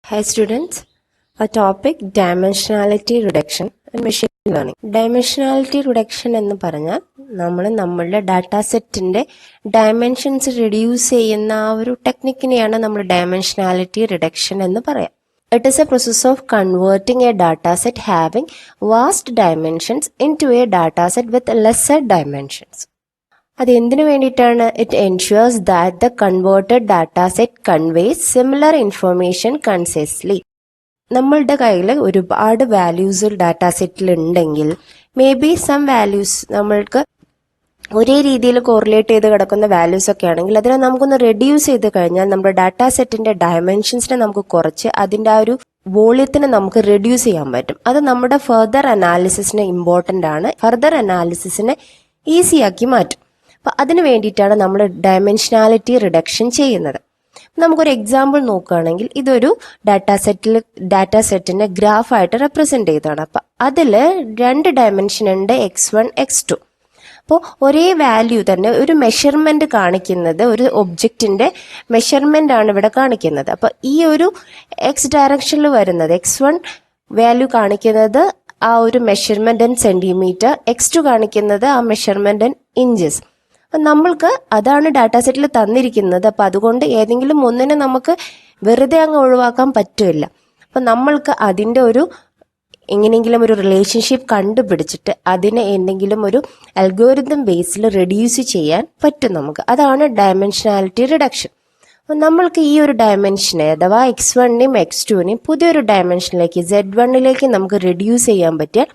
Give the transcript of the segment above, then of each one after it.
Hi students, a topic Dimensionality Reduction and Machine Learning. Dimensionality Reduction എന്ന് പറഞ്ഞാൽ നമ്മളുടെ data സെറ്റിന്റെ ഡയമെൻഷൻസ് റെഡ്യൂസ് ചെയ്യുന്ന ആ ഒരു ടെക്നിക്കിനെയാണ് നമ്മൾ Dimensionality Reduction എന്ന് പറയാം. It is a process of converting a data set having vast dimensions into a data set with lesser dimensions. അത് എന്തിനു വേണ്ടിയിട്ടാണ്? It ensures that the converted data set conveys similar information concisely. നമ്മളുടെ കയ്യിൽ ഒരുപാട് values data സെറ്റിൽ ഉണ്ടെങ്കിൽ may be some values നമ്മൾക്ക് ഒരേ രീതിയിൽ കോറിലേറ്റ് ചെയ്ത് കിടക്കുന്ന വാല്യൂസ് ഒക്കെ ആണെങ്കിൽ അതിനെ നമുക്കൊന്ന് റെഡ്യൂസ് ചെയ്ത് കഴിഞ്ഞാൽ നമ്മുടെ ഡാറ്റാ സെറ്റിന്റെ ഡയമെൻഷൻസിനെ നമുക്ക് കുറച്ച് അതിന്റെ ആ ഒരു വോള്യത്തിനെ നമുക്ക് റെഡ്യൂസ് ചെയ്യാൻ പറ്റും. അത് നമ്മുടെ ഫർദർ അനാലിസിസിന് ഇമ്പോർട്ടന്റ് ആണ്. ഫർദർ അനാലിസിസിനെ ഈസിയാക്കി മാറ്റും. അപ്പൊ അതിനു വേണ്ടിയിട്ടാണ് നമ്മൾ ഡയമെൻഷനാലിറ്റി റിഡക്ഷൻ ചെയ്യുന്നത്. നമുക്കൊരു എക്സാമ്പിൾ നോക്കുകയാണെങ്കിൽ ഇതൊരു ഡാറ്റാ സെറ്റിനെ ഗ്രാഫായിട്ട് റെപ്രസെന്റ് ചെയ്തതാണ്. അപ്പൊ അതില് 2 ഡയമെൻഷൻ ഉണ്ട്, x1 x2. അപ്പോൾ ഒരേ വാല്യൂ തന്നെ ഒരു മെഷർമെന്റ് കാണിക്കുന്നത്, ഒരു ഒബ്ജക്റ്റിന്റെ മെഷർമെന്റ് ആണ് ഇവിടെ കാണിക്കുന്നത്. അപ്പൊ ഈ ഒരു എക്സ് ഡയറക്ഷനിൽ വരുന്നത് x1 വാല്യൂ കാണിക്കുന്നത് ആ ഒരു മെഷർമെന്റ് ഇൻ സെന്റിമീറ്റർ, x2 കാണിക്കുന്നത് ആ മെഷർമെന്റ് ഇൻ ഇഞ്ചസ്. നമ്മൾക്ക് അതാണ് ഡാറ്റാ സെറ്റിൽ തന്നിരിക്കുന്നത്. അപ്പൊ അതുകൊണ്ട് ഏതെങ്കിലും ഒന്നിനെ നമുക്ക് വെറുതെ അങ്ങ് ഒഴിവാക്കാൻ പറ്റില്ല. അപ്പൊ നമ്മൾക്ക് അതിന്റെ ഒരു എങ്ങനെയെങ്കിലും ഒരു റിലേഷൻഷിപ്പ് കണ്ടുപിടിച്ചിട്ട് അതിനെ എന്തെങ്കിലും ഒരു അൽഗോരിതം ബേസിൽ റെഡ്യൂസ് ചെയ്യാൻ പറ്റും നമുക്ക്. അതാണ് ഡയമെൻഷനാലിറ്റി റിഡക്ഷൻ. അപ്പൊ നമ്മൾക്ക് ഈ ഒരു ഡയമെൻഷനെ അഥവാ x1നെയും x2നെയും പുതിയൊരു ഡയമെൻഷനിലേക്ക് z1ലേക്ക് നമുക്ക് റെഡ്യൂസ് ചെയ്യാൻ പറ്റിയാൽ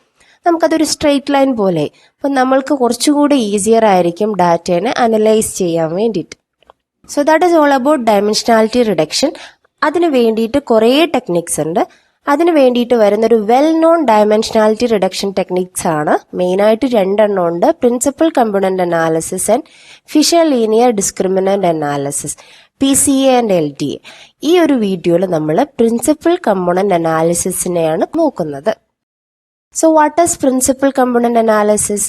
നമുക്കതൊരു സ്ട്രെയിറ്റ് ലൈൻ പോലെ. അപ്പൊ നമ്മൾക്ക് കുറച്ചുകൂടി ഈസിയർ ആയിരിക്കും ഡാറ്റേനെ അനലൈസ് ചെയ്യാൻ വേണ്ടിയിട്ട്. So that is all about dimensionality reduction. അതിന് വേണ്ടിയിട്ട് കുറേ ടെക്നിക്സ് ഉണ്ട്. അതിന് വേണ്ടിയിട്ട് വരുന്നൊരു well known dimensionality reduction techniques ആണ്. മെയിനായിട്ട് 2 എണ്ണം ഉണ്ട്: principal component analysis and Fisher linear discriminant analysis, PCA and LDA. ഈ ഒരു വീഡിയോയിൽ നമ്മൾ പ്രിൻസിപ്പൽ കമ്പോണന്റ് അനാലിസിസിനെയാണ് നോക്കുന്നത്. So what is principal component analysis?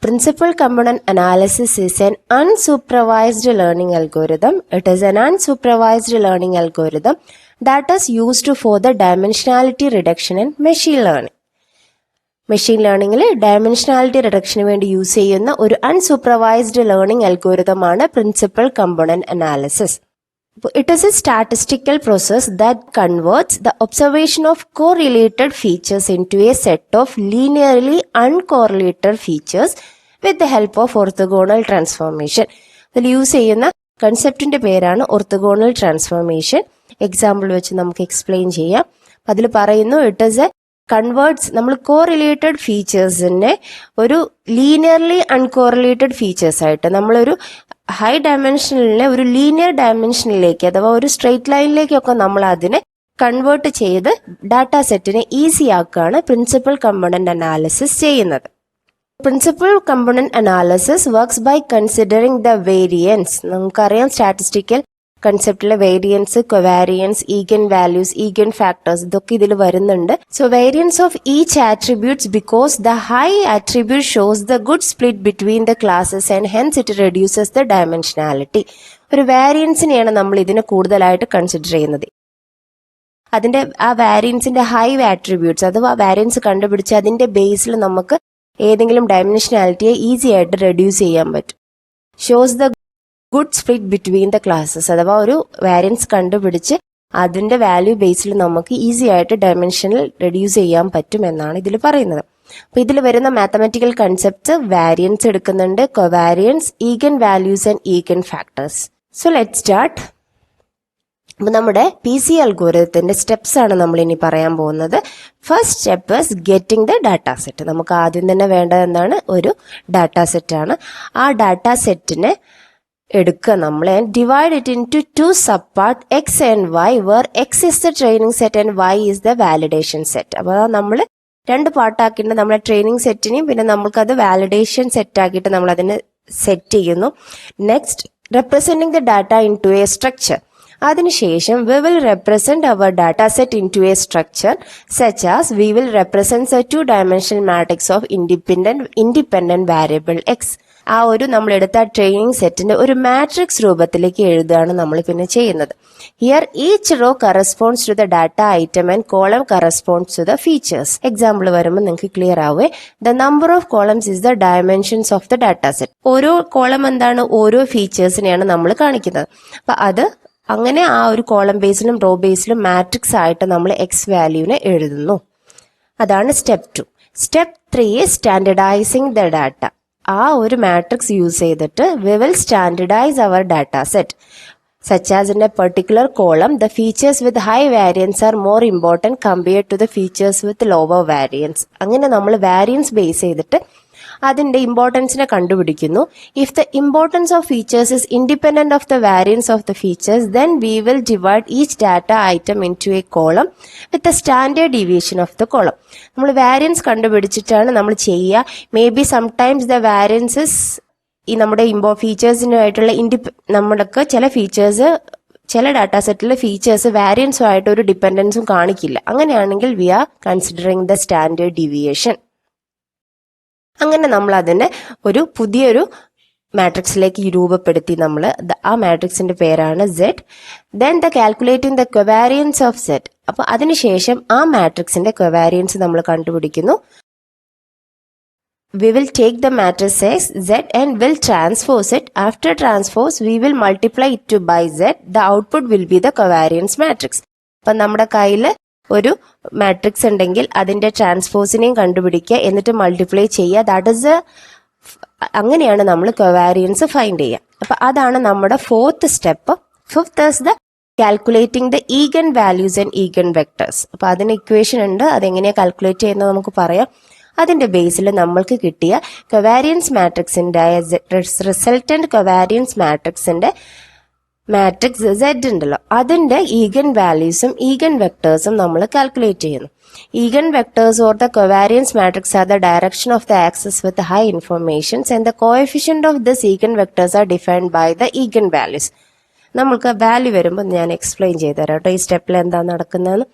Principal component analysis is an unsupervised learning algorithm. It is an unsupervised learning algorithm that is used for the dimensionality reduction in machine learning. Machine ലേണിംഗിൽ dimensionality റിഡക്ഷന് വേണ്ടി use ചെയ്യുന്ന ഒരു unsupervised learning algorithm ആണ് principal component analysis. It is a statistical process that converts the observation of correlated features into a set of linearly uncorrelated features with the help of orthogonal transformation. അതിൽ use ചെയ്യുന്ന കൺസെപ്റ്റിന്റെ പേരാണ് orthogonal transformation. Example വെച്ച് നമുക്ക് explain ചെയ്യാം. അതിൽ പറയുന്നു it is A converts നമ്മൾ correlated ഫീച്ചേഴ്സിനെ ഒരു ലീനിയർലി അൺകോറിലേറ്റഡ് ഫീച്ചേഴ്സ് ആയിട്ട് നമ്മളൊരു ഹൈ ഡയമെൻഷനിലെ ഒരു ലീനിയർ ഡയമെൻഷനിലേക്ക് അഥവാ ഒരു സ്ട്രെയിറ്റ് ലൈനിലേക്കൊക്കെ നമ്മൾ അതിനെ കൺവേർട്ട് ചെയ്ത് ഡാറ്റാ സെറ്റിനെ ഈസി ആക്കുകയാണ് പ്രിൻസിപ്പൽ കമ്പോണന്റ് അനാലിസിസ് ചെയ്യുന്നത്. Principal component analysis works by considering the variance. നമുക്കറിയാം സ്റ്റാറ്റിസ്റ്റിക്കൽ കൺസെപ്റ്റിലെ variance, covariance, eigen values, eigen factors ഇതൊക്കെ ഇതിൽ വരുന്നുണ്ട്. So variance of each attributes because the high attribute shows the good split between the classes and hence it reduces the dimensionality. ഒരു വേരിയൻസിനെയാണ് നമ്മൾ ഇതിനെ കൂടുതലായിട്ട് കൺസിഡർ ചെയ്യുന്നത്. അതിന്റെ ആ വാരിയൻസിന്റെ ഹൈ ആട്രിബ്യൂട്ട്സ് അഥവാ വാരിയൻസ് കണ്ടുപിടിച്ച് അതിന്റെ ബേസിൽ നമുക്ക് ഏതെങ്കിലും ഡയമെൻഷനാലിറ്റിയെ ഈസി ആയിട്ട് റെഡ്യൂസ് ചെയ്യാൻ പറ്റും. Shows the good split between the classes അഥവാ ഒരു വാരിയൻസ് കണ്ടുപിടിച്ച് അതിന്റെ വാല്യൂ ബേസിൽ നമുക്ക് ഈസി ആയിട്ട് ഡയമെൻഷനിൽ റെഡ്യൂസ് ചെയ്യാൻ പറ്റും എന്നാണ് ഇതിൽ പറയുന്നത്. അപ്പൊ ഇതിൽ വരുന്ന മാത്തമാറ്റിക്കൽ കൺസെപ്റ്റ്സ് വാരിയൻസ് എടുക്കുന്നുണ്ട്, covariance, eigen values and eigen factors. So let start. അപ്പൊ നമ്മുടെ PCA അൽഗോരിതത്തിന്റെ സ്റ്റെപ്സ് ആണ് നമ്മൾ ഇനി പറയാൻ പോകുന്നത്. First step is getting the data set. നമുക്ക് ആദ്യം തന്നെ വേണ്ടത് എന്താണ്? ഒരു ഡാറ്റാ സെറ്റ് ആണ്. ആ ഡാറ്റാ സെറ്റിനെ എടുക്കുക നമ്മൾ and divide it into 2 sub part X and Y, where X is the training set and Y is the validation set. അപ്പോൾ നമ്മൾ 2 പാർട്ടാക്കിയിട്ട് നമ്മളെ ട്രെയിനിങ് സെറ്റിനെയും പിന്നെ നമ്മൾക്കത് വാലിഡേഷൻ സെറ്റ് ആക്കിയിട്ട് നമ്മൾ അതിനെ സെറ്റ് ചെയ്യുന്നു. Next representing the data into a structure. അതിനുശേഷം we will represent our data set into a structure such as we will represent a two-dimensional matrix of independent variable x. ആ ഒരു നമ്മൾ എടുത്ത training സെറ്റിന്റെ ഒരു matrix രൂപത്തിലേക്ക് എഴുതുകയാണ് നമ്മൾ പിന്നെ ചെയ്യുന്നത്. Here each row corresponds to the data item and column corresponds to the features. Example വരുമ്പോൾ നിങ്ങൾക്ക് ക്ലിയർ ആവേ. The number of columns is the dimensions of the data set. ഓരോ കോളം എന്താണ്? ഓരോ ഫീച്ചേഴ്സിനെയാണ് നമ്മൾ കാണിക്കുന്നത്. അപ്പൊ അത് അങ്ങനെ ആ ഒരു കോളം ബേസിലും റോ ബേസിലും മാട്രിക്സ് ആയിട്ട് നമ്മൾ എക്സ് വാല്യൂവിനെ എഴുതുന്നു. അതാണ് step 2. Step 3 standardising the data. ആ ഒരു മാട്രിക്സ് യൂസ് ചെയ്തിട്ട് we will standardize our data set such as in a particular column the features with high variance are more important compared to the features with lower variance. അങ്ങനെ നമ്മൾ variance base ചെയ്തിട്ട് അതിന്റെ ഇമ്പോർട്ടൻസിനെ കണ്ടുപിടിക്കുന്നു. If the importance of features is independent of the variance of the features then we will divide each data item into a column with a standard deviation of the column. നമ്മൾ variance കണ്ടുപിടിച്ചിട്ടാണ് നമ്മൾ ചെയ്യുക. Maybe sometimes the variances ഈ നമ്മുടെ ഫീച്ചേഴ്സിനായിട്ടുള്ള നമ്മൾക്ക് ചില features ചില data സെറ്റിലെ ഫീച്ചേഴ്സ് വാരിയൻസും ആയിട്ട് ഒരു ഡിപ്പെൻഡൻസും കാണിക്കില്ല. അങ്ങനെയാണെങ്കിൽ we are considering the standard deviation. അങ്ങനെ നമ്മൾ അതിനെ ഒരു പുതിയൊരു മാട്രിക്സിലേക്ക് രൂപപ്പെടുത്തി. നമ്മൾ ആ മാട്രിക്സിന്റെ പേരാണ് Z. Then the calculating the covariance of Z. അപ്പൊ അതിനുശേഷം ആ മാട്രിക്സിന്റെ കൊവാരിയൻസ് നമ്മൾ കണ്ടുപിടിക്കുന്നു. We will take the matrix Z and will transpose it. After transpose, we will multiply it by Z. The output will be the covariance matrix. അപ്പൊ നമ്മുടെ കയ്യിൽ ഒരു മാട്രിക്സ് ഉണ്ടെങ്കിൽ അതിന്റെ ട്രാൻസ്പോസിനെയും കണ്ടുപിടിക്കുക, എന്നിട്ട് മൾട്ടിപ്ലൈ ചെയ്യുക. ദാറ്റ് ഇസ് അങ്ങനെയാണ് നമ്മൾ കൊവാരിയൻസ് ഫൈൻഡ് ചെയ്യുക. അപ്പൊ അതാണ് നമ്മുടെ 4th step. 5th is the calculating the eigenvalues and eigenvectors. അപ്പൊ അതിന് ഇക്വേഷൻ ഉണ്ട്. അതെങ്ങനെയാണ് കാൽക്കുലേറ്റ് ചെയ്യുന്നത് നമുക്ക് പറയാം. അതിന്റെ ബേസിൽ നമ്മൾക്ക് കിട്ടിയ കൊവാരിയൻസ് മാട്രിക്സിന്റെ റിസൾട്ടന്റ് കൊവാരിയൻസ് മാട്രിക്സിന്റെ മാട്രിക്സ് Z ഉണ്ടല്ലോ, അതിന്റെ ഈഗൻ വാല്യൂസും ഈഗൻ വെക്ടേഴ്സും നമ്മൾ കാൽക്കുലേറ്റ് ചെയ്യുന്നു. Eigen vectors or the covariance matrix are the direction of the axes with high informations and the coefficient of this eigen vectors are defined by the eigen values. നമുക്ക് value വരുമ്പോൾ ഞാൻ explain ചെയ്തു തരാം കേട്ടോ ഈ സ്റ്റെപ്പിൽ എന്താ നടക്കുന്നതെന്ന്.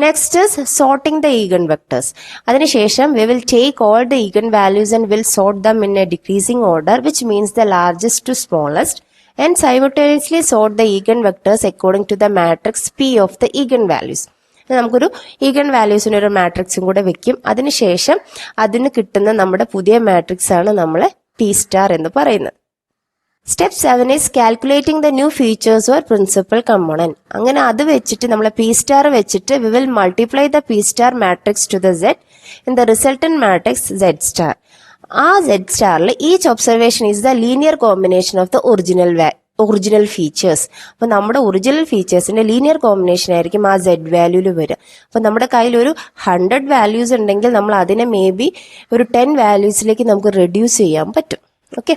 Next is sorting the eigen vectors. അതിനുശേഷം we will take all the eigen values and will sort them in a decreasing order which means the largest to smallest and simultaneously sort the eigenvectors according to the matrix P of the eigenvalues. നമുക്കൊരു eigen വാല്യൂസിന് ഒരു മാട്രിക്സും കൂടെ വെക്കും. അതിനുശേഷം അതിന് കിട്ടുന്ന നമ്മുടെ പുതിയ മാട്രിക്സ് ആണ് നമ്മൾ P star എന്ന് പറയുന്നത്. Step 7 is calculating the new features or principal component. അങ്ങനെ അത് വെച്ചിട്ട് നമ്മൾ P star വെച്ചിട്ട് we will multiply the P star matrix to the Z in the resultant matrix Z star. ആ Z സ്റ്റാറിൽ each observation is the linear combination of the original features. അപ്പൊ നമ്മുടെ original ഫീച്ചേഴ്സിന്റെ linear combination ആയിരിക്കും ആ Z വാല്യൂല് വരിക. അപ്പൊ നമ്മുടെ കയ്യിൽ ഒരു 100 വാല്യൂസ് ഉണ്ടെങ്കിൽ നമ്മൾ അതിനെ മേ ബി ഒരു 10 വാല്യൂസിലേക്ക് നമുക്ക് റെഡ്യൂസ് ചെയ്യാൻ പറ്റും. Okay,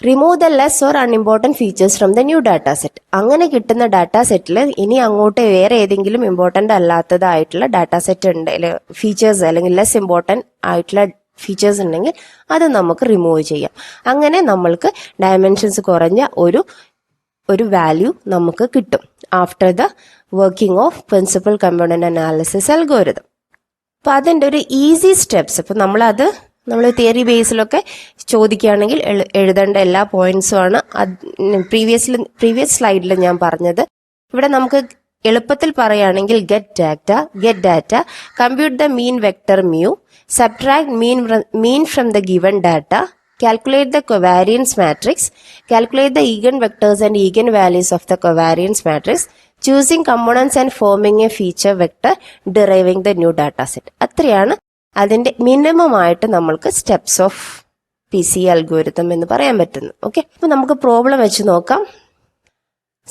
remove the less or unimportant features from the new data set. അങ്ങനെ കിട്ടുന്ന ഡാറ്റാ സെറ്റിൽ ഇനി അങ്ങോട്ട് വേറെ ഏതെങ്കിലും ഇമ്പോർട്ടന്റ് അല്ലാത്തതായിട്ടുള്ള ഡാറ്റാ സെറ്റ് ഉണ്ട്, ഫീച്ചേഴ്സ് അല്ലെങ്കിൽ ലെസ് ഇമ്പോർട്ടന്റ് ആയിട്ടുള്ള ഫീച്ചേഴ്സ് ഉണ്ടെങ്കിൽ അത് നമുക്ക് റിമൂവ് ചെയ്യാം. അങ്ങനെ നമ്മൾക്ക് ഡയമെൻഷൻസ് കുറഞ്ഞ ഒരു വാല്യൂ നമുക്ക് കിട്ടും after the working of principal component analysis algorithm. അപ്പൊ അതിന്റെ ഒരു ഈസി സ്റ്റെപ്സ് ഇപ്പൊ നമ്മൾ തിയറി ബേസിലൊക്കെ ചോദിക്കുകയാണെങ്കിൽ എഴുതേണ്ട എല്ലാ പോയിന്റ്സും ആണ് പ്രീവിയസ് സ്ലൈഡിൽ ഞാൻ പറഞ്ഞത്. ഇവിടെ നമുക്ക് എളുപ്പത്തിൽ പറയുകയാണെങ്കിൽ get data, compute the mean vector mu, subtract mean from the given data, calculate the covariance matrix, calculate the eigenvectors and eigenvalues of the covariance matrix, choosing components and forming a feature vector, deriving the new data set. അത്രയാണ് അതിന്റെ minimum ആയിട്ട് നമ്മൾക്ക് steps of PCA algorithm എന്ന് പറയാൻ പറ്റുന്നു. Okay, അപ്പൊ നമുക്ക് problem വെച്ച് നോക്കാം.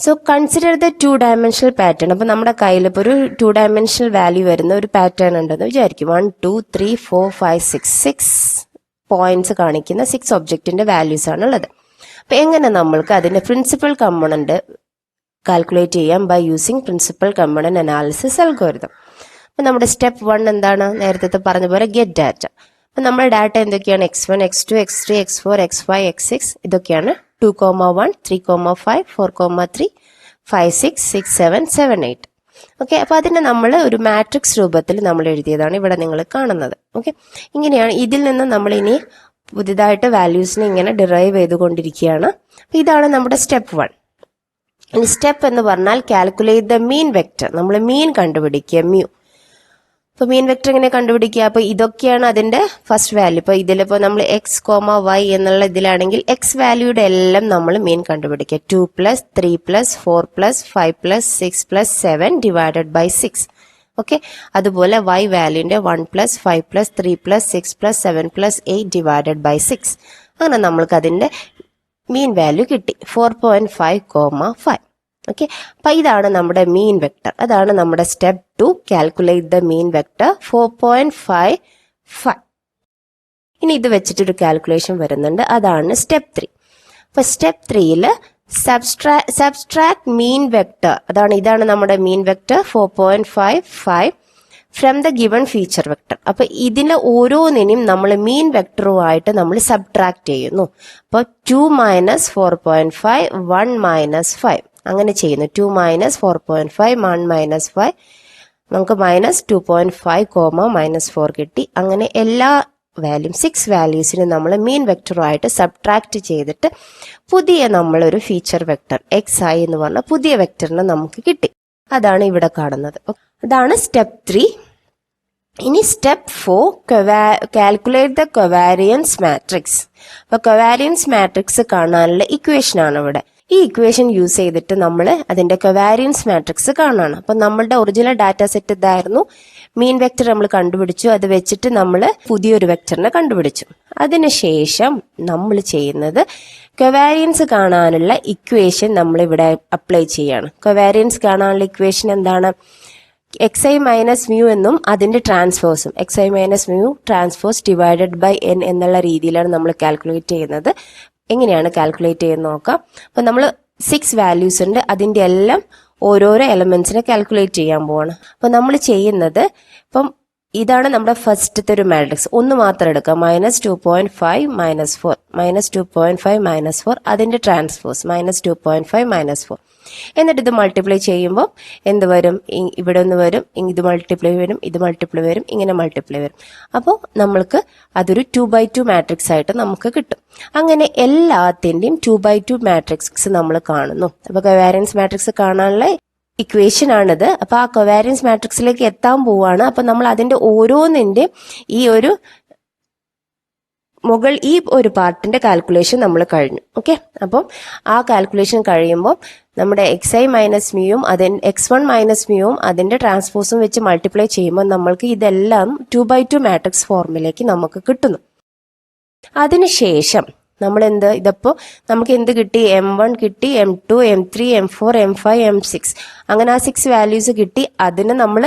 So consider the 2-dimensional pattern. അപ്പൊ നമ്മുടെ കയ്യിൽ ഇപ്പോൾ ഒരു 2-dimensional വാല്യൂ വരുന്ന ഒരു പാറ്റേൺ ഉണ്ടെന്ന് വിചാരിക്കും. 1 2 3 4 5 6 പോയിന്റ്സ് കാണിക്കുന്ന 6 ഒബ്ജക്റ്റിന്റെ വാല്യൂസ് ആണ് ഉള്ളത്. അപ്പൊ എങ്ങനെ നമ്മൾക്ക് അതിന്റെ പ്രിൻസിപ്പൽ കമ്പോണന്റ് കാൽക്കുലേറ്റ് ചെയ്യാം by using principal component analysis algorithm. അപ്പൊ നമ്മുടെ സ്റ്റെപ്പ് 1 എന്താണ്? നേരത്തെ പറഞ്ഞ പോലെ ഗെറ്റ് ഡാറ്റ. അപ്പൊ നമ്മുടെ ഡാറ്റ എന്തൊക്കെയാണ്? x1 x2 x3 x4 x5 x6 ഇതൊക്കെയാണ്. 2,1 3,5 4,3 5 6 6 7 7 8. ഓക്കെ, അപ്പോൾ അതിനെ നമ്മൾ ഒരു മാട്രിക്സ് രൂപത്തിൽ നമ്മൾ എഴുതിയതാണ് ഇവിടെ നിങ്ങൾ കാണുന്നത്. ഓക്കെ, ഇങ്ങനെയാണ്. ഇതിൽ നിന്ന് നമ്മൾ ഇനി പുതിയതായിട്ട് വാല്യൂസിനെ ഇങ്ങനെ ഡിറൈവ് ചെയ്തുകൊണ്ടിരിക്കുകയാണ്. ഇതാണ് നമ്മുടെ സ്റ്റെപ്പ് 1. ഇനി സ്റ്റെപ്പ് എന്ന് പറഞ്ഞാൽ കാൽക്കുലേറ്റ് ദ മീൻ വെക്റ്റർ. നമ്മൾ മീൻ കണ്ടുപിടിക്കുക, മ്യൂ. അപ്പോൾ മീൻ വെക്റ്റർ എങ്ങനെ കണ്ടുപിടിക്കുക? അപ്പോൾ ഇതൊക്കെയാണ് അതിന്റെ ഫസ്റ്റ് വാല്യൂ. ഇപ്പോൾ ഇതിലിപ്പോൾ നമ്മൾ എക്സ് കോമ വൈ എന്നുള്ള ഇതിലാണെങ്കിൽ എക്സ് വാല്യൂയുടെ എല്ലാം നമ്മൾ മീൻ കണ്ടുപിടിക്കുക. 2 + 3 + 4 + 5 + 6 + 7 ഡിവൈഡഡ് ബൈ 6. ഓക്കെ, അതുപോലെ വൈ വാല്യൂന്റെ 1 + 5 + 3 + 6 + 7 + 8 ഡിവൈഡഡ് ബൈ 6. അങ്ങനെ നമ്മൾക്ക് അതിന്റെ മീൻ വാല്യൂ കിട്ടി 4.5, 5. ഓക്കെ, അപ്പൊ ഇതാണ് നമ്മുടെ മീൻ വെക്ടർ. അതാണ് നമ്മുടെ step 2, calculate the mean vector 4.55. ഇനി ഇത് വെച്ചിട്ടൊരു കാൽക്കുലേഷൻ വരുന്നുണ്ട്, അതാണ് സ്റ്റെപ്പ് 3. അപ്പൊ സ്റ്റെപ്പ് 3യില് സബ്സ്ട്രാക്ട് മീൻ വെക്ടർ, ഇതാണ് നമ്മുടെ mean vector 4.55 from the given feature vector. അപ്പൊ ഇതിലെ ഓരോന്നിനും നമ്മൾ മീൻ വെക്ടറുമായിട്ട് നമ്മൾ സബ്ട്രാക്ട് ചെയ്യുന്നു. അപ്പൊ 2 - 4.5 1 - 5 അങ്ങനെ ചെയ്യുന്നു. 2 - 4.5 1 - 5 നമുക്ക് -2.5, -4 കിട്ടി. അങ്ങനെ എല്ലാ വാല്യൂം 6 വാല്യൂസിനും നമ്മൾ മീൻ വെക്ടറുമായിട്ട് സബ്ട്രാക്ട് ചെയ്തിട്ട് പുതിയ നമ്മളൊരു ഫീച്ചർ വെക്ടർ xi എന്ന് പറഞ്ഞ പുതിയ വെക്ടറിനെ നമുക്ക് കിട്ടി. അതാണ് ഇവിടെ കാണുന്നത്. അതാണ് സ്റ്റെപ്പ് 3. ഇനി step 4, calculate the covariance matrix. അപ്പൊ കൊവാരിയൻസ് മാട്രിക്സ് കാണാനുള്ള ഇക്വേഷൻ ആണ് ഇവിടെ. ഈ ഇക്വേഷൻ യൂസ് ചെയ്തിട്ട് നമ്മൾ അതിന്റെ കൊവാരിയൻസ് മാട്രിക്സ് കാണാണ്. അപ്പൊ നമ്മളുടെ ഒറിജിനൽ ഡാറ്റ സെറ്റ് ഇതായിരുന്നു. മീൻ വെക്ടർ നമ്മൾ കണ്ടുപിടിച്ചു, അത് വെച്ചിട്ട് നമ്മൾ പുതിയൊരു വെക്ടറിനെ കണ്ടുപിടിച്ചു. അതിനുശേഷം നമ്മൾ ചെയ്യുന്നത് കൊവാരിയൻസ് കാണാനുള്ള ഇക്വേഷൻ നമ്മൾ ഇവിടെ അപ്ലൈ ചെയ്യാണ്. കൊവാരിയൻസ് കാണാനുള്ള ഇക്വേഷൻ എന്താണ്? xi - mu എന്നും അതിന്റെ ട്രാൻസ്ഫേഴ്സും xi - mu transpose divided by n എന്നുള്ള രീതിയിലാണ് നമ്മൾ കാൽക്കുലേറ്റ് ചെയ്യുന്നത്. എങ്ങനെയാണ് കാൽക്കുലേറ്റ് ചെയ്യുന്നത് നോക്കാം. അപ്പൊ നമ്മൾ 6 വാല്യൂസ് ഉണ്ട്, അതിന്റെ എല്ലാം ഓരോരോ എലമെന്റ്സിനെ കാൽക്കുലേറ്റ് ചെയ്യാൻ പോവാണ്. അപ്പൊ നമ്മൾ ചെയ്യുന്നത്, ഇപ്പം ഇതാണ് നമ്മുടെ ഫസ്റ്റത്തെ ഒരു മാട്രിക്സ്. ഒന്ന് മാത്രം എടുക്കാം, -2.5 - 4 -2.5 - 4 അതിന്റെ ട്രാൻസ്ഫേഴ്സ് -2.5 - 4. എന്നിട്ട് ഇത് മൾട്ടിപ്ലൈ ചെയ്യുമ്പോൾ എന്ത് വരും? ഇവിടെ ഒന്ന് വരും, ഇത് മൾട്ടിപ്ലൈ വരും, ഇത് മൾട്ടിപ്ലൈ വരും, ഇങ്ങനെ മൾട്ടിപ്ലൈ വരും. അപ്പോൾ നമ്മൾക്ക് അതൊരു 2x2 മാട്രിക്സ് ആയിട്ട് നമുക്ക് കിട്ടും. അങ്ങനെ എല്ലാത്തിന്റെയും 2x2 മാട്രിക്സ് നമ്മൾ കാണുന്നു. അപ്പൊ കൊവാരിയൻസ് മാട്രിക്സ് കാണാനുള്ള ഇക്വേഷൻ ആണിത്. അപ്പൊ ആ കൊവാരിയൻസ് മാട്രിക്സിലേക്ക് എത്താൻ പോവാണ്. അപ്പൊ നമ്മൾ അതിന്റെ ഓരോന്നിന്റെ ഈ ഒരു ഈ ഒരു പാർട്ടിന്റെ കാൽക്കുലേഷൻ നമ്മൾ കഴിഞ്ഞു. ഓക്കെ, അപ്പം ആ കാൽക്കുലേഷൻ കഴിയുമ്പോൾ നമ്മുടെ xi - mu x1 - mu അതിന്റെ ട്രാൻസ്പോസും വെച്ച് മൾട്ടിപ്ലൈ ചെയ്യുമ്പോൾ നമ്മൾക്ക് ഇതെല്ലാം 2x2 മാട്രിക്സ് ഫോർമിലേക്ക് നമുക്ക് കിട്ടുന്നു. അതിനുശേഷം നമ്മൾ ഇതിപ്പോ നമുക്ക് എന്ത് കിട്ടി? m1 കിട്ടി, m2 m3 m4 m5 m6 അങ്ങനെ ആ 6 വാല്യൂസ് കിട്ടി. അതിന് നമ്മൾ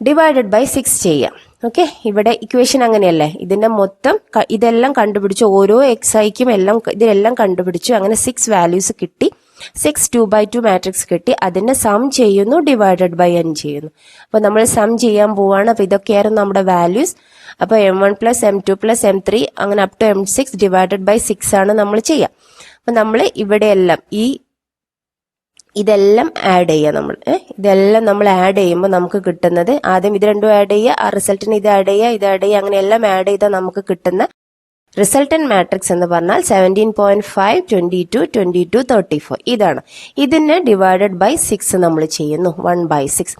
ഡിവൈഡഡ് ബൈ 6 ചെയ്യാം. ഓക്കെ, ഇവിടെ ഇക്വേഷൻ അങ്ങനെയല്ലേ? ഇതിന്റെ മൊത്തം ഇതെല്ലാം കണ്ടുപിടിച്ചു, ഓരോ xiക്കും ഇതിലെല്ലാം കണ്ടുപിടിച്ചു. അങ്ങനെ 6 വാല്യൂസ് കിട്ടി, 6 2x2 മാട്രിക്സ് കിട്ടി. അതിന്റെ സം ചെയ്യുന്നു, ഡിവൈഡഡ് ബൈ n ചെയ്യുന്നു. അപ്പൊ നമ്മൾ സം ചെയ്യാൻ പോവാണ്. അപ്പൊ ഇതൊക്കെയായിരുന്നു നമ്മുടെ വാല്യൂസ്. അപ്പൊ m1 + m2 + m3 അങ്ങനെ up to m6 divided by 6 ആണ് നമ്മൾ ചെയ്യുക. അപ്പൊ നമ്മൾ ഇവിടെയെല്ലാം ഇതെല്ലാം ആഡ് ചെയ്യുക. ഇതെല്ലാം നമ്മൾ ആഡ് ചെയ്യുമ്പോൾ നമുക്ക് കിട്ടുന്നത്, ആദ്യം ഇത് രണ്ടും ആഡ് ചെയ്യുക, ആ റിസൾട്ടിന് ഇത് ആഡ് ചെയ്യുക, അങ്ങനെ എല്ലാം ആഡ് ചെയ്താൽ നമുക്ക് കിട്ടുന്ന റിസൾട്ടന്റ് മാട്രിക്സ് എന്ന് പറഞ്ഞാൽ 17.5 22 22 34 ഇതാണ്. ഇതിനെ ഡിവൈഡഡ് ബൈ 6 നമ്മൾ ചെയ്യുന്നു, 1/6.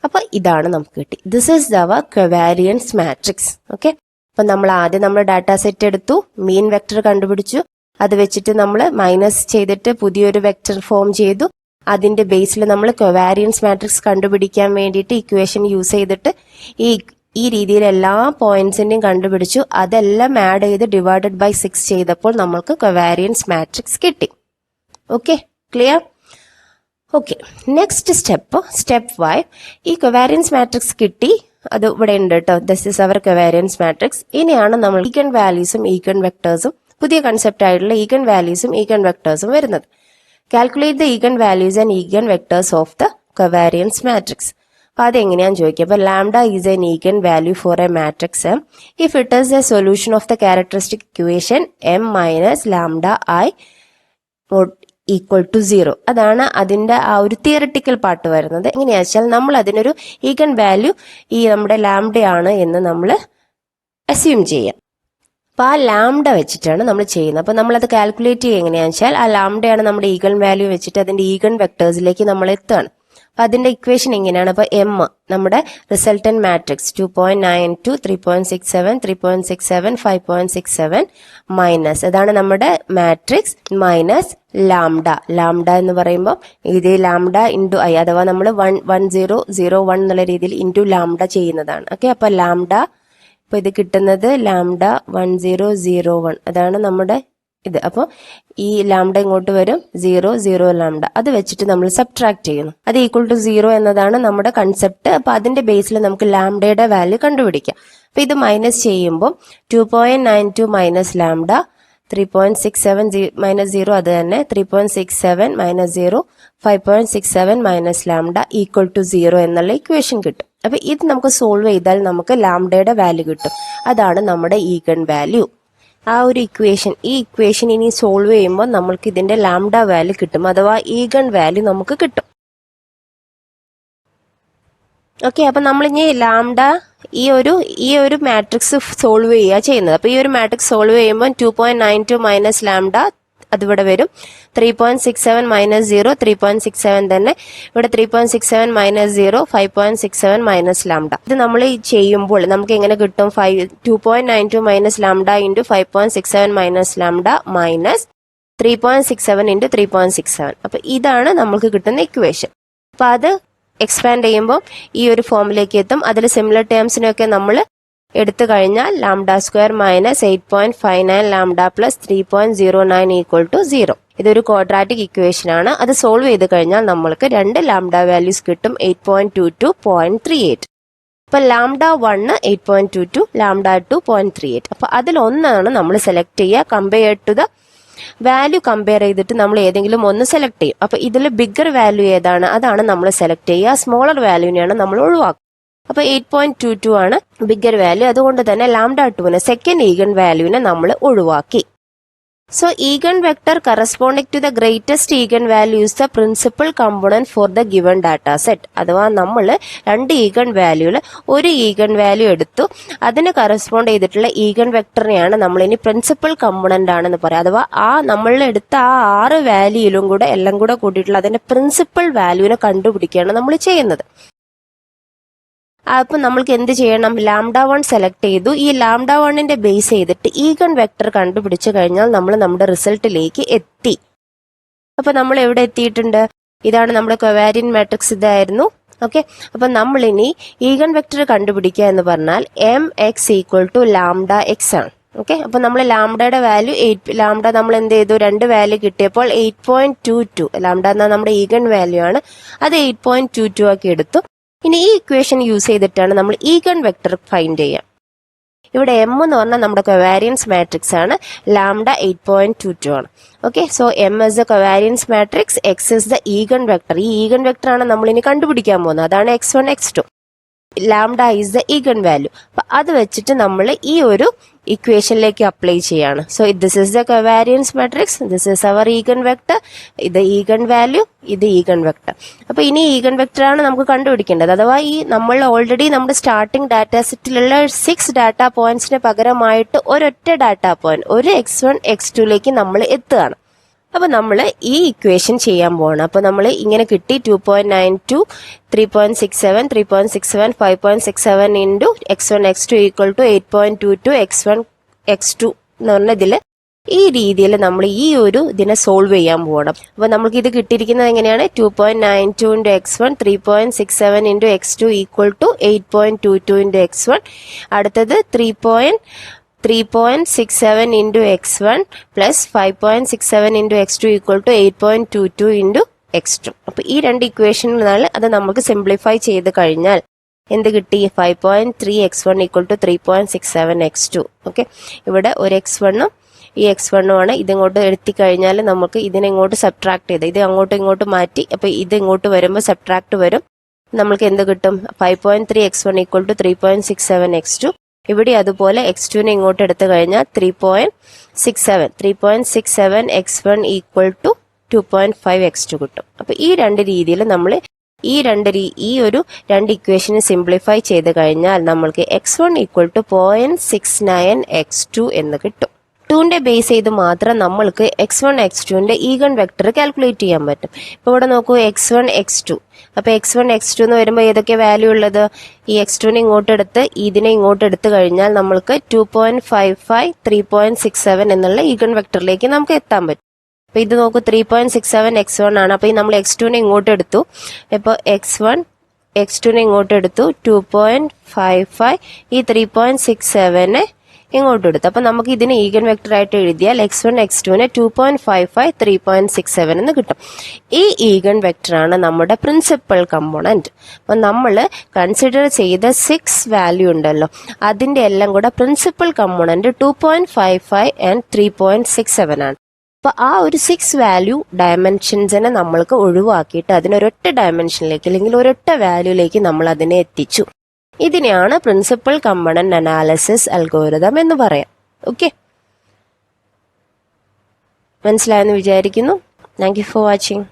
അപ്പൊ ഇതാണ് നമുക്ക് കിട്ടി. This is our covariance matrix. Okay, അപ്പൊ നമ്മൾ ആദ്യം നമ്മുടെ ഡാറ്റ സെറ്റ് എടുത്തു, മീൻ വെക്ടർ കണ്ടുപിടിച്ചു, അത് വെച്ചിട്ട് നമ്മൾ മൈനസ് ചെയ്തിട്ട് പുതിയൊരു വെക്ടർ ഫോം ചെയ്തു. അതിന്റെ ബേസിൽ നമ്മൾ കൊവാരിയൻസ് മാട്രിക്സ് കണ്ടുപിടിക്കാൻ വേണ്ടിയിട്ട് ഇക്വേഷൻ യൂസ് ചെയ്തിട്ട് ഈ രീതിയിൽ എല്ലാ പോയിന്റ്സിന്റെയും കണ്ടുപിടിച്ചു. അതെല്ലാം ആഡ് ചെയ്ത് ഡിവൈഡഡ് ബൈ 6 ചെയ്തപ്പോൾ നമ്മൾക്ക് കൊവാരിയൻസ് മാട്രിക്സ് കിട്ടി. Okay, clear? Okay, next step 5. ഈ കൊവാരിയൻസ് മാട്രിക്സ് കിട്ടി, അത് ഇവിടെ ഉണ്ട് കേട്ടോ. This is our covariance matrix. ഇനിയാണ് നമ്മൾ ഈഗൻ വാല്യൂസും ഈഗൻ വെക്ടേഴ്സും പുതിയ കൺസെപ്റ്റ് ആയിട്ടുള്ള ഈഗൻ വാല്യൂസും ഈഗൻ വെക്ടേഴ്സും വരുന്നത്. Calculate the eigenvalues and eigenvectors of the covariance matrix. അപ്പോൾ അതെങ്ങനെയാണെന്ന് ചോദിക്കുക. അപ്പോൾ lambda is N eigenvalue for a matrix M if it is a solution of the characteristic equation M - lambda I equal to 0. അതാണ് അതിന്റെ ആ ഒരു theoretical part വരുന്നത്. എങ്ങനെയാ വെച്ചാൽ നമ്മൾ അതിനൊരു ഈഗൻ വാല്യൂ ഈ നമ്മുടെ ലാംഡയാണ് എന്ന് നമ്മൾ അസ്യൂം ചെയ്യാം. അപ്പൊ ആ ലാംഡ വെച്ചിട്ടാണ് നമ്മൾ ചെയ്യുന്നത്. അപ്പൊ നമ്മളത് കാൽക്കുലേറ്റ് ചെയ്യുക എങ്ങനെയാണെന്ന് വെച്ചാൽ ആ ലാംഡയാണ് നമ്മുടെ ഈഗൻ വാല്യൂ വെച്ചിട്ട് അതിന്റെ ഈഗൻ വെക്ടേഴ്സിലേക്ക് നമ്മൾ എത്തുകയാണ്. അപ്പൊ അതിന്റെ ഇക്വേഷൻ എങ്ങനെയാണ്? അപ്പൊ എം നമ്മുടെ റിസൾട്ടന്റ് മാട്രിക്സ് 2.92 3.67 3.67 5.67 മൈനസ് അതാണ് നമ്മുടെ മാട്രിക്സ് മൈനസ് ലാംഡ. ലാംഡ എന്ന് പറയുമ്പോൾ ഇത് ലാംഡ ഇൻറ്റു ഐ അഥവാ നമ്മൾ 1001 എന്നുള്ള രീതിയിൽ ഇൻറ്റു ലാംഡ ചെയ്യുന്നതാണ്. ഓക്കെ, അപ്പൊ ലാംഡ ഇപ്പൊ ഇത് കിട്ടുന്നത് ലാംഡ 1001 അതാണ് നമ്മുടെ ഇത്. അപ്പോൾ ഈ ലാംഡ ഇങ്ങോട്ട് വരും 0 ലാംഡ. അത് വെച്ചിട്ട് നമ്മൾ സബ്ട്രാക്ട് ചെയ്യുന്നു. അത് ഈക്വൽ ടു 0 എന്നതാണ് നമ്മുടെ കൺസെപ്റ്റ്. അപ്പൊ അതിന്റെ ബേസിൽ നമുക്ക് ലാംഡയുടെ വാല്യൂ കണ്ടുപിടിക്കാം. അപ്പൊ ഇത് മൈനസ് ചെയ്യുമ്പോൾ 2.92 മൈനസ് ലാംഡ 3.67 മൈനസ് 0 അത് തന്നെ 3.67 minus 0 5.67 minus lambda equal to 0 എന്നുള്ള ഇക്വേഷൻ കിട്ടും. അപ്പൊ ഇത് നമുക്ക് സോൾവ് ചെയ്താൽ നമുക്ക് ലാംഡയുടെ വാല്യൂ കിട്ടും. അതാണ് നമ്മുടെ ഈഗൻ വാല്യൂ. ആ ഒരു ഇക്വേഷൻ, ഈ ഇക്വേഷൻ ഇനി സോൾവ് ചെയ്യുമ്പോൾ നമ്മൾക്ക് ഇതിന്റെ ലാംഡ വാല്യൂ കിട്ടും, അഥവാ ഈഗൻ വാല്യൂ നമുക്ക് കിട്ടും. ഓക്കെ, അപ്പൊ നമ്മൾ ഇനി ലാംഡ ഈ ഒരു മാട്രിക്സ് സോൾവ് ചെയ്യുക ചെയ്യുന്നത്. അപ്പൊ ഈ ഒരു മാട്രിക്സ് സോൾവ് ചെയ്യുമ്പോൾ 2.92 മൈനസ് ലാംഡ അതിവിടെ വരും. 3.67 മൈനസ് 0 3.67 തന്നെ ഇവിടെ 3.67 മൈനസ് 0 5.67 മൈനസ് ലാംഡ. ഇത് നമ്മൾ ചെയ്യുമ്പോൾ നമുക്ക് എങ്ങനെ കിട്ടും? 2.92 minus lambda into 5.67 minus lambda minus 3.67 into 3.67. അപ്പൊ ഇതാണ് നമുക്ക് കിട്ടുന്ന ഇക്വേഷൻ. അപ്പൊ അത് എക്സ്പാൻഡ് ചെയ്യുമ്പോൾ ഈ ഒരു ഫോമിലേക്ക് എത്തും. അതിൽ സിമിലർ ടേംസിനൊക്കെ നമ്മൾ എടുത്തു കഴിഞ്ഞാൽ lambda square minus 8.59 lambda plus 3.09 equal to 0. ഇതൊരു ക്വാഡ്രാറ്റിക് ഇക്വേഷൻ ആണ്. അത് സോൾവ് ചെയ്ത് കഴിഞ്ഞാൽ നമ്മൾക്ക് രണ്ട് ലാംഡ വാല്യൂസ് കിട്ടും, 8.22 0.38. അപ്പൊ ലാംഡ 1 8.22 ലാംഡ 2 0.38. അപ്പൊ അതിലൊന്നാണ് നമ്മൾ സെലക്ട് ചെയ്യുക. Compare to the value compare ചെയ്തിട്ട് നമ്മൾ ഏതെങ്കിലും ഒന്ന് സെലക്ട് ചെയ്യും. അപ്പൊ ഇതിൽ ബിഗ്ഗർ വാല്യൂ ഏതാണ് അതാണ് നമ്മൾ സെലക്ട് ചെയ്യുക. സ്മോളർ വാല്യൂവിനെയാണ് നമ്മൾ ഒഴിവാക്കുക. അപ്പൊ 8.22 ആണ് ബിഗ്ഗർ വാല്യൂ. അതുകൊണ്ട് തന്നെ ലാംഡ 2 സെക്കൻഡ് ഈഗൻ വാല്യൂവിനെ നമ്മൾ ഒഴിവാക്കി. So eigen vector corresponding to the greatest eigen value is the principal component for the given data set. അഥവാ നമ്മൾ രണ്ട് ഈഗൻ വാല്യൂല് ഒരു ഈഗൻ വാല്യൂ എടുത്തു, അതിന് കറസ്പോണ്ട് ചെയ്തിട്ടുള്ള ഈഗൻ വെക്ടറിനെയാണ് നമ്മൾ ഇനി പ്രിൻസിപ്പൽ കമ്പോണന്റ് ആണെന്ന് പറയാം. അഥവാ ആ നമ്മൾ എടുത്ത ആ 6 വാല്യൂയിലും കൂടെ എല്ലാം കൂടെ കൂട്ടിയിട്ടുള്ള അതിന്റെ പ്രിൻസിപ്പൽ വാല്യൂവിനെ കണ്ടുപിടിക്കുകയാണ് നമ്മൾ ചെയ്യുന്നത്. അപ്പൊ നമ്മൾക്ക് എന്ത് ചെയ്യണം? ലാംഡ 1 സെലക്ട് ചെയ്തു. ഈ ലാംഡ 1ന്റെ ബേസ് ചെയ്തിട്ട് ഈഗൻ വെക്ടർ കണ്ടുപിടിച്ചു കഴിഞ്ഞാൽ നമ്മൾ നമ്മുടെ റിസൾട്ടിലേക്ക് എത്തി. അപ്പൊ നമ്മൾ എവിടെ എത്തിയിട്ടുണ്ട്? ഇതാണ് നമ്മുടെ കൊവാരിയൻ മാട്രിക്സ്, ഇതായിരുന്നു. ഓക്കെ, അപ്പൊ നമ്മൾ ഇനി ഈഗൻ വെക്ടർ കണ്ടുപിടിക്കുക എന്ന് പറഞ്ഞാൽ M X equal to lambda X ആണ്. ഓക്കെ, അപ്പൊ നമ്മൾ ലാംഡയുടെ വാല്യൂ ലാംഡ നമ്മൾ എന്ത് ചെയ്തു? 2 വാല്യൂ കിട്ടിയപ്പോൾ 8.22 ലാംഡ എന്ന നമ്മുടെ ഈഗൻ വാല്യൂ ആണ്. അത് 8.22 ആക്കി എടുത്തു. ഇനി ഈ ഇക്വേഷൻ യൂസ് ചെയ്തിട്ടാണ് നമ്മൾ ഈഗൻ വെക്ടർ ഫൈൻഡ് ചെയ്യുക. ഇവിടെ എം എന്ന് പറഞ്ഞാൽ നമ്മുടെ കൊവാരിയൻസ് മാട്രിക്സ് ആണ്. ലാംഡ 8.22 ആണ്. Okay, so M is the covariance matrix, X is the eigen vector. ഈ ഈഗൻ വെക്ടർ ആണ് നമ്മൾ ഇനി കണ്ടുപിടിക്കാൻ പോകുന്നത്. അതാണ് x1 x2. Lambda is the eigen value. അപ്പൊ അത് വെച്ചിട്ട് നമ്മൾ ഈ ഒരു ഇക്വേഷനിലേക്ക് അപ്ലൈ ചെയ്യാണ്. So this is the covariance matrix, this is our eigen vector, ഇത് ഈഗൻ വാല്യൂ, ഇത് ഈഗൻ വെക്ടർ. അപ്പൊ ഇനി ഈഗൻ വെക്ടർ ആണ് നമുക്ക് കണ്ടുപിടിക്കേണ്ടത്. അഥവാ ഈ നമ്മൾ ഓൾറെഡി നമ്മുടെ സ്റ്റാർട്ടിംഗ് ഡാറ്റ സെറ്റിലുള്ള 6 ഡാറ്റ പോയിന്റ്സിന് പകരമായിട്ട് ഒരൊറ്റ ഡാറ്റ പോയിന്റ്, ഒരു x1 x2ലേക്ക് നമ്മൾ എത്തുകയാണ്. അപ്പൊ നമ്മൾ ഈ ഇക്വേഷൻ ചെയ്യാൻ പോവാണ്. അപ്പൊ നമ്മൾ ഇങ്ങനെ കിട്ടി 2.92 3.67 3.67 5.67 into x1 x2 equal to 8.22 x1 x2 എന്ന് പറഞ്ഞ ഇതില് ഈ രീതിയിൽ നമ്മൾ ഈ ഒരു ഇതിനെ സോൾവ് ചെയ്യാൻ പോകണം. അപ്പൊ നമുക്ക് ഇത് കിട്ടിയിരിക്കുന്നത് എങ്ങനെയാണ്? 2.92 into x1 3.67 into x2 equal to 8.22 into x1. അടുത്തത് 3.67 into x1 plus 5.67 into x2 equal to 8.22 into x2. അപ്പൊ ഈ രണ്ട് ഇക്വേഷനിൽ അത് നമുക്ക് സിംപ്ലിഫൈ ചെയ്ത് കഴിഞ്ഞാൽ എന്ത് കിട്ടി? 5.3 x1 equal to 3.67 x2. Okay, ഇവിടെ ഒരു x1ഉം ഈ x1ഉം ആണ്. ഇതിങ്ങോട്ട് എടുത്തി കഴിഞ്ഞാൽ നമുക്ക് ഇതിനെങ്ങോട്ട് സബ്ട്രാക്ട് ചെയ്ത് ഇത് അങ്ങോട്ടും ഇങ്ങോട്ടും മാറ്റി, അപ്പൊ ഇത് ഇങ്ങോട്ട് വരുമ്പോൾ സബ്ട്രാക്ട് വരും. നമ്മൾക്ക് എന്ത് കിട്ടും? 5.3 x1 equal to 3.67 x2. ഇവിടെ അതുപോലെ x2നെ ഇങ്ങോട്ട് എടുത്തു കഴിഞ്ഞാൽ 3.67 x1 ഈക്വൽ ടു 2.5x2 കിട്ടും. അപ്പോൾ ഈ രണ്ട് രീതിയിൽ നമ്മൾ ഈ ഒരു രണ്ട് ഇക്വേഷന് സിംപ്ലിഫൈ ചെയ്ത് കഴിഞ്ഞാൽ നമ്മൾക്ക് x1 = 0.69x2 എന്ന് കിട്ടും. 2ന്റെ ബേസ് ചെയ്ത് മാത്രം നമ്മൾക്ക് x1 x2ന്റെ ഈഗൺ വെക്ടർ കാൽക്കുലേറ്റ് ചെയ്യാൻ പറ്റും. ഇപ്പോൾ ഇവിടെ നോക്കൂ x1 x2. അപ്പോൾ x1 x2 എന്ന് വരുമ്പോൾ ഏതൊക്കെ വാല്യൂ ഉള്ളത്? ഈ x2നെ ഇങ്ങോട്ട് എടുത്ത് ഇതിനെ ഇങ്ങോട്ട് എടുത്തു കഴിഞ്ഞാൽ നമ്മൾക്ക് 2.55 3.67 എന്നുള്ള ഈഗൺ വെക്ടറിലേക്ക് നമുക്ക് എത്താൻ പറ്റും. അപ്പോൾ ഇത് നോക്കൂ 3.67 x1 ആണ്. അപ്പോൾ നമ്മൾ x2നെ ഇങ്ങോട്ട് എടുത്തു. അപ്പോൾ x2നെ ഇങ്ങോട്ട് എടുത്തു, 2.55 ഈ 3.67നെ ഇങ്ങോട്ട് എടുത്തു. അപ്പോൾ നമുക്ക് ഇതിനെ ഈഗൻ വെക്ടർ ആയിട്ട് എഴുതിയാൽ x1 x2നെ 2.55 3.67 എന്ന് കിട്ടും. ഈ ഈഗൻ വെക്ടർ ആണ് നമ്മുടെ പ്രിൻസിപ്പൽ കമ്പോണന്റ്. അപ്പോൾ നമ്മൾ കൺസിഡർ ചെയ്ത 6 വാല്യൂ ഉണ്ടല്ലോ, അതിന്റെ എല്ലാം കൂടെ പ്രിൻസിപ്പൽ കമ്പോണന്റ് 2.55 ആൻഡ് 3.67 ആണ്. അപ്പോൾ ആ ഒരു 6 വാല്യൂ ഡയമെൻഷൻസിനെ നമ്മൾക്ക് ഒഴിവാക്കിയിട്ട് അതിനൊരൊറ്റ ഡയമെൻഷനിലേക്ക് അല്ലെങ്കിൽ ഒരൊറ്റ വാല്യൂയിലേക്ക് നമ്മൾ അതിനെ എത്തിച്ചു. ഇതിനെയാണ് പ്രിൻസിപ്പൽ കമ്പോണന്റ് അനാലിസിസ് അൽഗോരിതം എന്ന് പറയാം. ഓക്കെ, മനസ്സിലായെന്ന് വിചാരിക്കുന്നു. Thank you for watching.